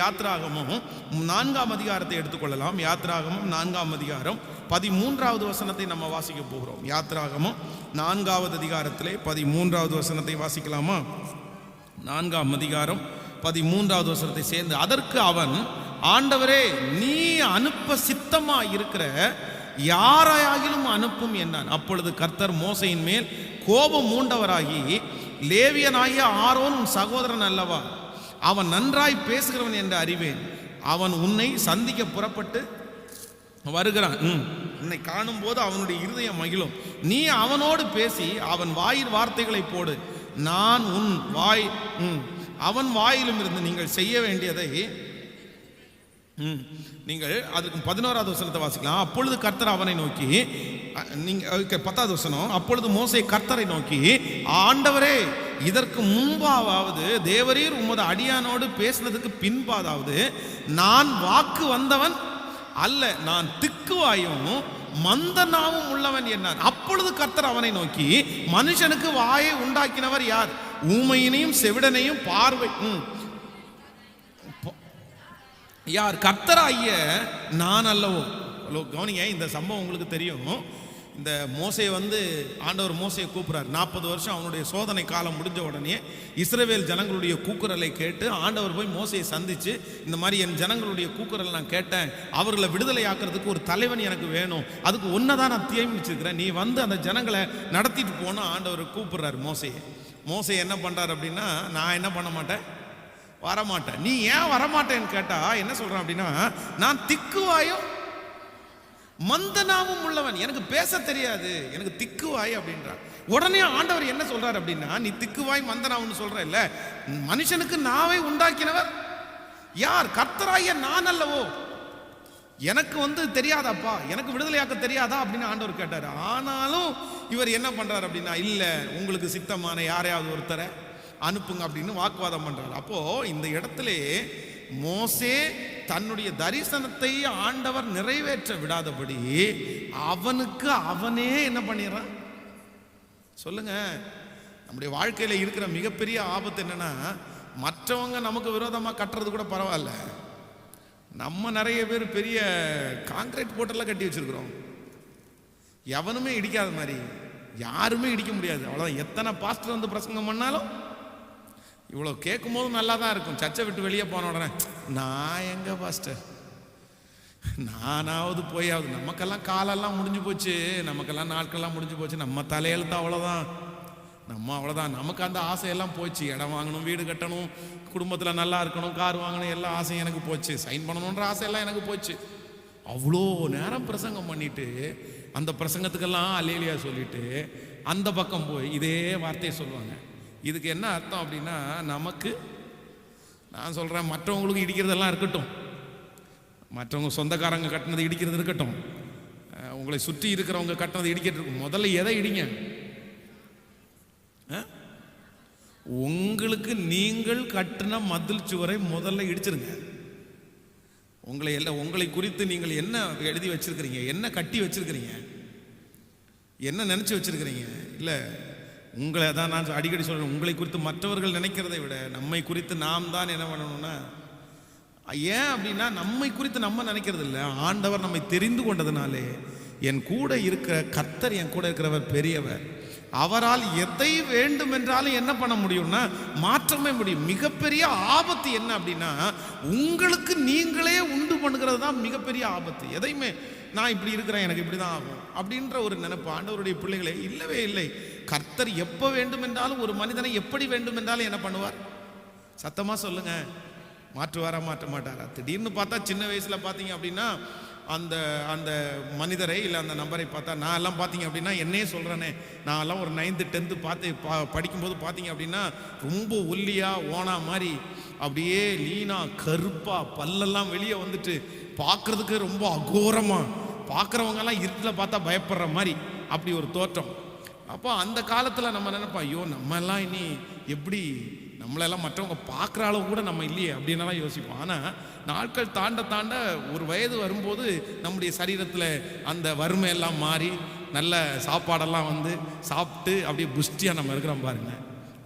யாத்ராகமும் 4ஆம் அதிகாரத்தை எடுத்துக்கொள்ளலாம். யாத்ராகமும் 4ஆம் அதிகாரம் 13வது வசனத்தை நம்ம வாசிக்க போகிறோம். யாத்ராகமும் 4வது அதிகாரத்திலே 13வது வசனத்தை வாசிக்கலாமா? 4ஆம் அதிகாரம் 13வது வசனத்தை சேர்ந்து, அதற்கு அவன், ஆண்டவரே, நீ அனுப்ப சித்தமா இருக்கிற யாரையாகிலும் அனுப்பும் என்றான். அப்பொழுது கர்த்தர் மோசையின் மேல் கோபம் மூண்டவராகி, லேவியனாகிய ஆரோன் உன் சகோதரன் அல்லவா? அவன் நன்றாய் பேசுகிறவன் என்று அறிவேன். அவன் உன்னை சந்திக்க புறப்பட்டு வருகிறான். உன்னை காணும் போது அவனுடைய இருதயம் மகிழும். நீ அவனோடு பேசி அவன் வாயில் வார்த்தைகளை போடு. நான் உன் அவன் வாயிலும் இருந்து நீங்கள் செய்ய வேண்டியதை நீங்கள் அதுக்கு 11வது வசனத்தை வாசிக்கலாம். அப்பொழுது கர்த்தர் அவனை நோக்கி, நீங்க 10வது வசனம், அப்பொழுது மோசே கர்த்தரை நோக்கி, ஆண்டவரே, இதற்கு முன்பாவது தேவரீர் உமது அடியானோடு பேசினதுக்கு பின்பாதாவது நான் வாக்கு வந்தவன் அல்ல, நான் திக்குவாயும் மந்தனாவும் உள்ளவன் என்றான். அப்பொழுது கர்த்தர் அவனை நோக்கி, மனுஷனுக்கு வாயை உண்டாக்கினவர் யார்? ஊமையினையும் செவிடனையும் பார்வை யார்? கர்த்தராகிய நான் அல்லவோ? கவனிங்க, இந்த சம்பவம் உங்களுக்கு தெரியும். இந்த மோசே ஆண்டவர் மோசையை கூப்பிடுறார். 40 வருஷம் அவனுடைய சோதனை காலம் முடிஞ்ச உடனே இஸ்ரவேல் ஜனங்களுடைய கூக்குரலை கேட்டு ஆண்டவர் போய் மோசையை சந்திச்சு, இந்த மாதிரி என் ஜனங்களுடைய கூக்குரல் நான் கேட்டேன், அவர்களை விடுதலை ஆக்கிறதுக்கு ஒரு தலைவன் எனக்கு வேணும், அதுக்கு ஒன்னதான் நான் நியமிச்சிருக்கிறேன், நீ அந்த ஜனங்களை நடத்திட்டு போனா ஆண்டவர் கூப்பிடுறாரு மோசையை. மோசை என்ன பண்றாரு அப்படின்னா, நான் என்ன பண்ண மாட்டேன், வரமாட்டேன். நீ ஏன் வரமாட்டேன்னு கேட்டா என்ன சொல்றான் அப்படின்னா, நான் திக்குவாயும் மந்தனாவும் உள்ளவன், எனக்கு பேச தெரியாது, எனக்கு திக்குவாய் அப்படின்றான். உடனே ஆண்டவர் என்ன சொல்றாரு அப்படின்னா, நீ திக்குவாய் மந்தனாவும் சொல்ற இல்ல, மனுஷனுக்கு நாவை உண்டாக்கினவர் யார்? கர்த்தராகிய நான் அல்லவோ? எனக்கு தெரியாதாப்பா, எனக்கு விடுதலையாக்க தெரியாதா அப்படின்னு ஆண்டவர் கேட்டாரு. ஆனாலும் இவர் என்ன பண்றாரு அப்படின்னா, இல்ல, உங்களுக்கு சித்தமான யாரையாவது ஒருத்தரை அனுப்புங்க அப்படின்னு வாக்குவாதம் பண்றாரு. அப்போ இந்த இடத்துல மோசே தன்னுடைய தரிசனத்தை ஆண்டவர் நிறைவேற்ற விடாதபடி அவனுக்கு அவனே என்ன பண்ணிடுறான்? சொல்லுங்க, நம்முடைய வாழ்க்கையில இருக்கிற மிகப்பெரிய ஆபத்து என்னன்னா, மற்றவங்க நமக்கு விரோதமா கட்டுறது கூட பரவாயில்ல, நம்ம நிறைய பேர் பெரிய கான்கிரீட் போட்டெல்லாம் கட்டி வச்சிருக்கிறோம், எவனுமே இடிக்காத மாதிரி, யாருமே இடிக்க முடியாது. அவ்வளவுதான். எத்தனை பாஸ்டர் பிரசங்கம் பண்ணாலும் இவ்வளோ கேட்கும் போது நல்லா தான் இருக்கும். சர்ச்சை விட்டு வெளியே போன உடனே, நான் எங்க பாஸ்டர், நானாவது போயாவது, நமக்கெல்லாம் காலெல்லாம் முடிஞ்சு போச்சு, நமக்கெல்லாம் நாட்கள்லாம் முடிஞ்சு போச்சு, நம்ம தலையெழுத்து அவ்வளோதான், நம்ம அவ்வளோதான், நமக்கு அந்த ஆசையெல்லாம் போச்சு. இடம் வாங்கணும், வீடு கட்டணும், குடும்பத்தில் நல்லா இருக்கணும், கார் வாங்கணும், எல்லா ஆசையும் எனக்கு போச்சு, சைன் பண்ணணுன்ற ஆசையெல்லாம் எனக்கு போச்சு. அவ்வளோ நேரம் பிரசங்கம் பண்ணிட்டு அந்த பிரசங்கத்துக்கெல்லாம் அல்லேலியா சொல்லிட்டு அந்த பக்கம் போய் இதே வார்த்தையை சொல்லுவாங்க. இதுக்கு என்ன அர்த்தம் அப்படின்னா, நமக்கு, நான் சொல்கிறேன், மற்றவங்களுக்கு இடிக்கிறதெல்லாம் இருக்கட்டும், மற்றவங்க சொந்தக்காரங்க கட்டினது இடிக்கிறது இருக்கட்டும், உங்களை சுற்றி இருக்கிறவங்க கட்டினது இடிக்கிறது இருக்கும், முதல்ல எதை இடிங்க? உங்களுக்கு நீங்கள் கட்டின மதில் சுவரை முதல்ல இடிச்சிருங்க. உங்களை குறித்து நீங்கள் என்ன எழுதி வச்சிருக்கிறீங்க, என்ன கட்டி வச்சிருக்கிறீங்க, என்ன நினைச்சு வச்சிருக்கிறீங்க? இல்லை, உங்களை தான் நான் அடிக்கடி சொல்றேன், உங்களை குறித்து மற்றவர்கள் நினைக்கிறதை விட நம்மை குறித்து நாம் தான் என்ன பண்ணணும்னா, ஏன் அப்படின்னா, நம்மை குறித்து நம்ம நினைக்கிறது இல்லை, ஆண்டவர் நம்மை தெரிந்து கொண்டதுனாலே, என் கூட இருக்கிற கர்த்தர், என் கூட இருக்கிறவர் பெரியவர், அவரால் எதை வேண்டும் என்றாலும் என்ன பண்ண முடியும்னா மாற்றமே முடியும். மிகப்பெரிய ஆபத்து என்ன அப்படின்னா, உங்களுக்கு நீங்களே உண்டு பண்ணுகிறது தான் மிகப்பெரிய ஆபத்து. எதையுமே நான் இப்படி இருக்கிறேன், எனக்கு இப்படிதான் ஆகும் அப்படின்ற ஒரு நினைப்பு ஆண்டவருடைய பிள்ளைகளே இல்லவே இல்லை. கர்த்தர் எப்போ வேண்டும் என்றாலும், ஒரு மனிதனை எப்படி வேண்டும் என்றாலும் என்ன பண்ணுவார்? சத்தமா சொல்லுங்க, மாற்றுவாரா, மாற்ற மாட்டாரா? திடீர்னு பார்த்தா சின்ன வயசுல பார்த்தீங்க அப்படின்னா அந்த அந்த மனிதரை இல்லை அந்த நபரை பார்த்தா, நான் எல்லாம் பார்த்தீங்க அப்படின்னா என்னையே சொல்கிறேனே, நான் எல்லாம் ஒரு 9th 10th படிக்கும்போது பார்த்தீங்க அப்படின்னா ரொம்ப ஒல்லியா ஓனா மாதிரி, அப்படியே லீனா கருப்பா, பல்லெல்லாம் வெளியே வந்துட்டு பார்க்கறதுக்கு ரொம்ப அகோரமாக, பார்க்குறவங்கெல்லாம் இருட்டில் பார்த்தா பயப்படுற மாதிரி அப்படி ஒரு தோற்றம். அப்போ அந்த காலத்தில் நம்ம நினைப்போம், ஐயோ நம்ம எல்லாம் இனி எப்படி, நம்மளெல்லாம் மற்றவங்க பார்க்குற அளவு கூட நம்ம இல்லையே அப்படின்னலாம் யோசிப்போம். ஆனால் நாட்கள் தாண்ட தாண்ட ஒரு வயது வரும்போது நம்முடைய சரீரத்தில் அந்த வறுமையெல்லாம் மாறி நல்ல சாப்பாடெல்லாம் சாப்பிட்டு அப்படியே புஷ்டியாக நம்ம இருக்கிறோம் பாருங்க.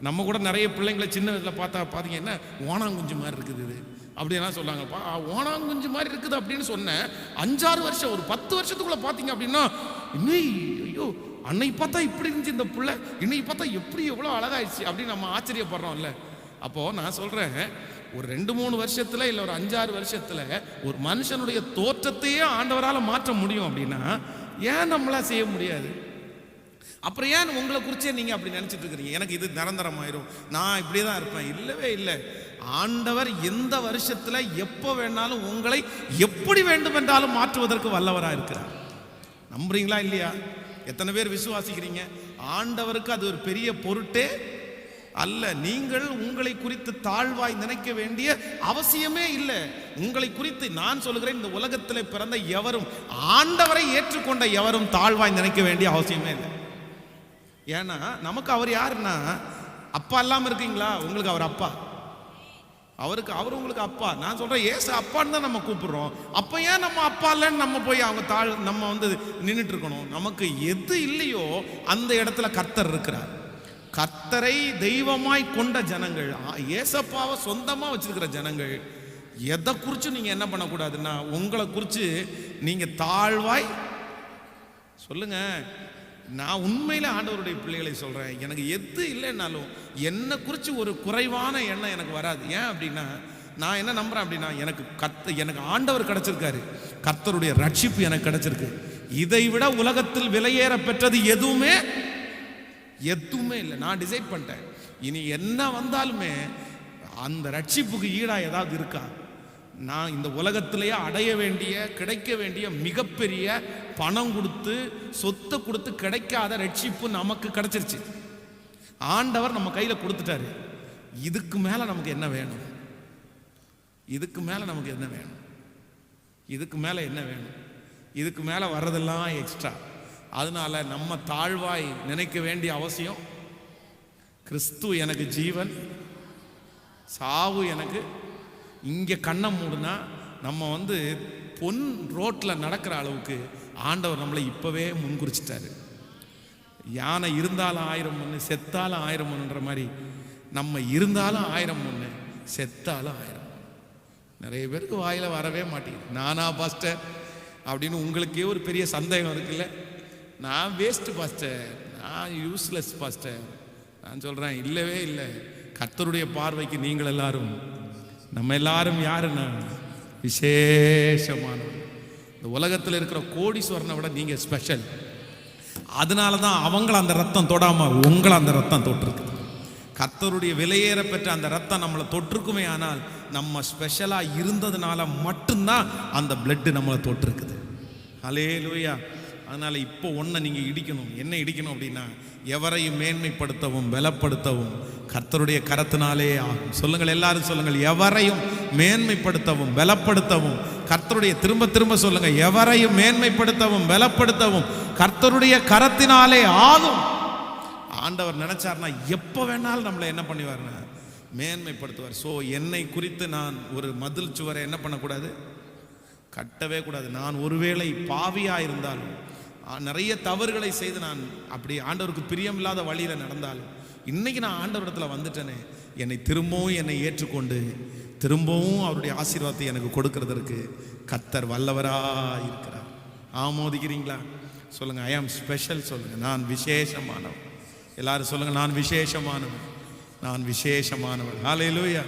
நம்ம கூட நிறைய பிள்ளைங்களை சின்ன வயதில் பார்த்தீங்கன்னா ஓனாங்குஞ்சு மாதிரி இருக்குது, இது அப்படின்னா சொன்னாங்கப்பா ஓனாங்குஞ்சு மாதிரி இருக்குது அப்படின்னு சொன்னேன். 5-6 வருஷம், ஒரு 10 வருஷத்துக்குள்ள பார்த்தீங்க அப்படின்னா இன்னும் ஐயோ அன்னைக்கு பார்த்தா இப்படி இருந்துச்சு இந்த பிள்ளை, இன்னைக்கு பார்த்தா எப்படி எவ்வளோ அழகாயிடுச்சு அப்படின்னு நம்ம ஆச்சரியப்படுறோம்ல. அப்போது நான் சொல்கிறேன், ஒரு 2-3 வருஷத்தில் இல்லை ஒரு 5-6 வருஷத்தில் ஒரு மனுஷனுடைய தோற்றத்தையே ஆண்டவரால் மாற்ற முடியும் அப்படின்னா ஏன் நம்மளால் செய்ய முடியாது? அப்புறம் ஏன் உங்களை குறிச்சே நீங்கள் அப்படி நினச்சிட்டு இருக்கிறீங்க எனக்கு இது நிரந்தரமாயிரும், நான் இப்படியே தான் இருப்பேன்? இல்லவே இல்லை. ஆண்டவர் எந்த வருஷத்தில் எப்போ வேணாலும் உங்களை எப்படி வேண்டுமென்றாலும் மாற்றுவதற்கு வல்லவராக இருக்கிறார். நம்புறீங்களா இல்லையா? எத்தனை பேர் விசுவாசிக்கிறீங்க? ஆண்டவருக்கு அது ஒரு பெரிய பொருட்டே அல்ல. நீங்கள் உங்களை குறித்து தாழ்வாய் நினைக்க வேண்டிய அவசியமே இல்லை. உங்களை குறித்து நான் சொல்லுகிறேன், இந்த உலகத்தில் பிறந்த எவரும், ஆண்டவரை ஏற்றுக்கொண்ட எவரும் தாழ்வாய் நினைக்க வேண்டிய அவசியமே இல்லை. ஏன்னா நமக்கு அவர் யாருன்னா, அப்பா இல்லாமல் இருக்கீங்களா? உங்களுக்கு அவர் அப்பா, அவர் உங்களுக்கு அப்பா. நான் சொல்றேன், ஏசு அப்பான்னு தான் நம்ம கூப்பிடுறோம். அப்ப ஏன் நம்ம அப்பா இல்லைன்னு நம்ம போய் அவங்க நம்ம வந்து நின்றுட்டு இருக்கணும்? நமக்கு எது இல்லையோ அந்த இடத்துல கர்த்தர் இருக்கிறார். கர்த்தரை தெய்வமாய் கொண்ட ஜனங்கள், ஏசப்பாவை சொந்தமா வச்சிருக்கிற ஜனங்கள், எதை குறிச்சு நீங்க என்ன பண்ணக்கூடாதுன்னா, உங்களை குறிச்சு நீங்க தாழ்வாய் சொல்லுங்க. நான் உண்மையில ஆண்டவருடைய பிள்ளைகளை சொல்றேன், எனக்கு எது இல்லைன்னாலும் என்னை குறித்து ஒரு குறைவான எண்ணம் எனக்கு வராது. ஏன் அப்படின்னா, நான் என்ன நம்புறேன் அப்படின்னா, எனக்கு ஆண்டவர் கிடைச்சிருக்காரு, கர்த்தருடைய ரட்சிப்பு எனக்கு கிடைச்சிருக்கு. இதை விட உலகத்தில் விலையேற பெற்றது எதுவுமே இல்லை. நான் டிசைட் பண்ணிட்டேன், இனி என்ன வந்தாலுமே அந்த ரட்சிப்புக்கு ஈடா ஏதாவது இருக்கா? நான் இந்த உலகத்திலேயே அடைய வேண்டிய, கிடைக்க வேண்டிய மிகப்பெரிய பணம் கொடுத்து சொத்தை கொடுத்து கிடைக்காத ரட்சிப்பு நமக்கு கிடைச்சிருச்சு. ஆண்டவர் நம்ம கையில் கொடுத்துட்டாரு. இதுக்கு மேலே நமக்கு என்ன வேணும்? இதுக்கு மேலே நமக்கு என்ன வேணும்? இதுக்கு மேலே என்ன வேணும்? இதுக்கு மேலே வர்றதெல்லாம் எக்ஸ்ட்ரா. அதனால நம்ம தாழ்வாய் நினைக்க வேண்டிய அவசியம், கிறிஸ்து எனக்கு ஜீவன், சாவு எனக்கு. இங்கே கண்ணை மூடுனா நம்ம வந்து பொன் ரோட்டில் நடக்கிற அளவுக்கு ஆண்டவர் நம்மளை இப்போவே முன்குறிச்சிட்டாரு. யானை இருந்தாலும் 1000 முன்னு, செத்தாலும் 1000 முன்னுன்ற மாதிரி நம்ம இருந்தாலும் 1000 முன்னு, செத்தாலும் 1000. நிறைய பேருக்கு வாயில் வரவே மாட்டேங்குது. நானா பாஸ்டர் அப்படின்னு உங்களுக்கே ஒரு பெரிய சந்தேகம் இருக்குல்ல. நான் வேஸ்ட்டு பாஸ்டர், நான் யூஸ்லெஸ் பாஸ்டர். நான் சொல்கிறேன், இல்லவே இல்லை. கர்த்தருடைய பார்வைக்கு நீங்கள் எல்லாரும், நம்ம எல்லாரும் யாருன்னா விசேஷமானவர். இந்த உலகத்தில் இருக்கிற கோடீஸ்வரனை விட நீங்கள் ஸ்பெஷல். அதனால தான் அவங்கள அந்த ரத்தம் தொடாம உங்களை அந்த ரத்தம் தொட்டிருக்கு. கர்த்தருடைய விலையேற பெற்ற அந்த ரத்தம் நம்மளை தொட்டிருக்குமே, ஆனால் நம்ம ஸ்பெஷலாக இருந்ததுனால மட்டும்தான் அந்த பிளட்டு நம்மளை தொட்டிருக்குது. ஹல்லேலூயா. அதனால இப்போ ஒன்றை நீங்கள் இடிக்கணும். என்ன இடிக்கணும் அப்படின்னா, எவரையும் மேன்மைப்படுத்தவும் பலப்படுத்தவும் கர்த்தருடைய கரத்தினாலே ஆகும். சொல்லுங்கள், எல்லாரும் சொல்லுங்கள், எவரையும் மேன்மைப்படுத்தவும் பலப்படுத்தவும் கர்த்தருடைய, திரும்ப திரும்ப சொல்லுங்க, எவரையும் மேன்மைப்படுத்தவும் பலப்படுத்தவும் கர்த்தருடைய கரத்தினாலே ஆகும். ஆண்டவர் நினைச்சார்னா எப்போ வேணாலும் நம்மளை என்ன பண்ணிவார்னா மேன்மைப்படுத்துவார். ஸோ என்னை குறித்து நான் ஒரு மதில் சுவரை என்ன பண்ணக்கூடாது, கட்டவே கூடாது. நான் ஒருவேளை பாவியாக இருந்தாலும், நிறைய தவறுகளை செய்து நான் அப்படி ஆண்டவருக்கு பிரியமில்லாத வழியில் நடந்தாலும், இன்னைக்கு நான் ஆண்டவரிடத்தில் வந்துட்டேனே, என்னை ஏற்றுக்கொண்டு திரும்பவும் அவருடைய ஆசீர்வாதத்தை எனக்கு கொடுக்கறதற்கு கர்த்தர் வல்லவராக இருக்கிறார். ஆமோதிக்கிறீங்களா? சொல்லுங்க, ஐ ஆம் ஸ்பெஷல். சொல்லுங்க, நான் விசேஷமானவர். எல்லாரும் சொல்லுங்க, நான் விசேஷமானவர், நான் விசேஷமானவர். ஹல்லேலூயா.